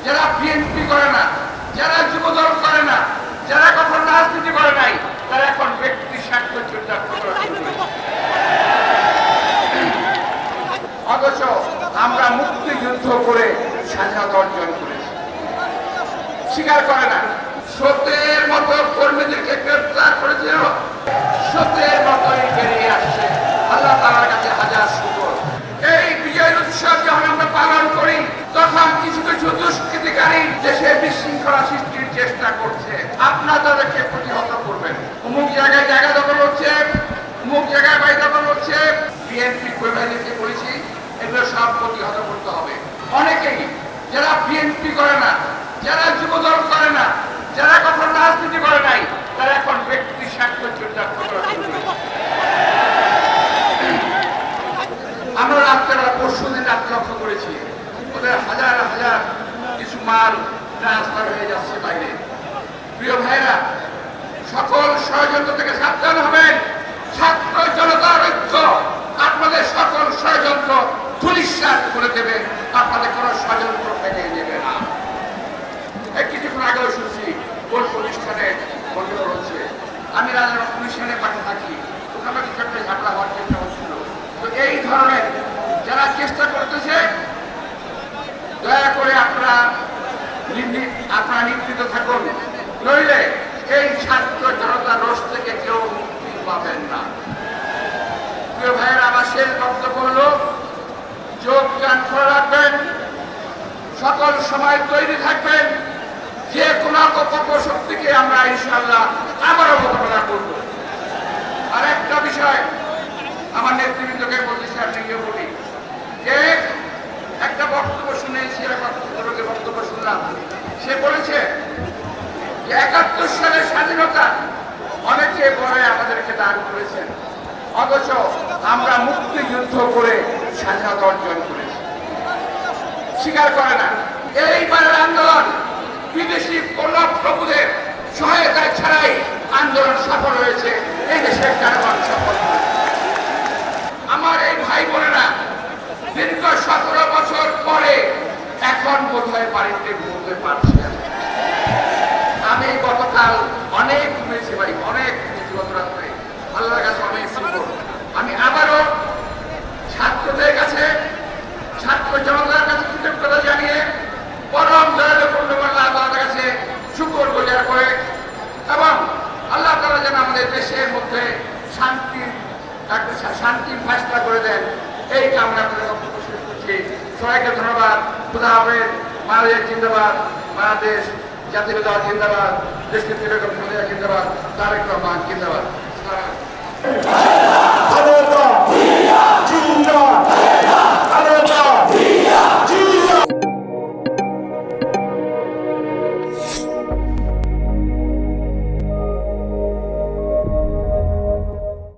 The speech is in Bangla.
যারা বিএনপি করে না, যারা যুবদল করে না, যারা কখন রাজনীতি করে নাই, তারা এখন ব্যক্তি স্বার্থ চরিতার্থ করা শুরু করেছে। অথচ আমরা মুক্তিযুদ্ধ করে স্বাধীনতা অর্জন করেছি। স্বীকার করে না। সত্যের মতো কর্মীদেরকে গ্রেফতার করেছিল, সত্যের মতোই বেরিয়ে আসছে। আল্লাহ তাআলার কাছে হাজার শুকর। এই বিজয়ের উৎসব যখন আমরা পালন করি, তখন কিছু কিছু দুষ্কৃতিকারী দেশে বিশৃঙ্খলা সৃষ্টির চেষ্টা করছে। আপনারা তাদেরকে প্রতিহত করবেন। অমুক জায়গায় জায়গা দখল হচ্ছে, অমুক জায়গায় বাড়ি দখল হচ্ছে। বিএনপি কর্মীদেরকে বলেছি, এগুলো সব প্রতিহত করতে হবে। অনেকেই যারা বিএনপি করে না, যারা যুবদল করে না, যারা কখন রাজনীতি করে নাই, তারা এখন ব্যক্তি স্বার্থ চরিতার্থ করা শুরু করেছে। আমরা রাত্রেবেলা পরশুদিন রাত লক্ষ্য করেছি, ওদের হাজার হাজার কিছু মাল ট্রান্সফার হয়ে যাচ্ছে বাইরে। প্রিয় ভাইরা, সকল ষড়যন্ত্র থেকে সাবধান হবেন। ছাত্র জনতার ঐক্য আপনাদের সকল ষড়যন্ত্র ধূলিসাৎ করে দেবে, আপনাদের কোন ষড়যন্ত্র ফেলে দেবে না। কিছুক্ষণ আগেও শুনছি কোন প্রতিষ্ঠানে গন্ডগোল হচ্ছে। আমি রাজনৈতিক কমিশনে পাশে থাকি, ওখানে কিছু একটা ঝামেলা হওয়ার চেষ্টা হচ্ছিল। তো এই ধরনের যারা চেষ্টা করতেছে, দয়া করে আপনারা নিবৃত্ত থাকুন, নইলে এই ছাত্র জনতার রোষ থেকে কেউ মুক্তি পাবেন না। প্রিয় ভাইয়েরা, আমার শেষ বক্তব্য হলো, চোখ কান খোলা রাখবেন, সকল সময় তৈরি থাকবেন। যে কোন অপশক্তিকে আমরা ইনশাআল্লাহ আবারও মোকাবেলা করব। আর একটা বিষয় আমার নেতৃবৃন্দকে বলতেছি, আপনাকে বলি যে একটা বক্তব্য শুনেছি, বক্তব্য শুনলাম। সে বলেছে যে ৭১ সালের স্বাধীনতা অনেকে পরে আমাদেরকে দান করেছেন, অথচ আমরা মুক্তিযুদ্ধ করে স্বাধীনতা অর্জন করেছি। স্বীকার করে না। এইবারের আন্দোলন বিদেশি কোন প্রভুদের সহায়তা ছাড়াই আন্দোলন সফল হয়েছে, এই দেশের জনগণ সফল হয়েছে। আমার এই ভাই বোনেরা দীর্ঘ ১৭ বছর পরে এখন বোধহয় বাড়িতে ঘুমতে পারছেন। আমি গতকাল অনেক ঘুমেছি ভাই, অনেক ঘুমেছি গত রাত্রে, আল্লাহর কাছে অনেক শুকর। আমি আবারও ছাত্রদের কাছে, ছাত্র জনতার কাছে কৃতজ্ঞতা জানিয়ে পরম দয়ালু পূর্ণবাল্লাহ আল্লাহর কাছে শুকর গুজার করে, এবং আল্লাহ তাআলা যেন আমাদের দেশের মধ্যে শান্তির ফয়সালা করে দেন, এই কামনা করে বক্তব্য শেষ করছি। সবাইকে ধন্যবাদ। খুদা হাফেজ। বাংলাদেশ জিন্দাবাদ, বাংলাদেশ জাতীয়তা জিন্দাবাদ, দেশকে জিন্দাবাদ, তারেক রহমান জিন্দাবাদ।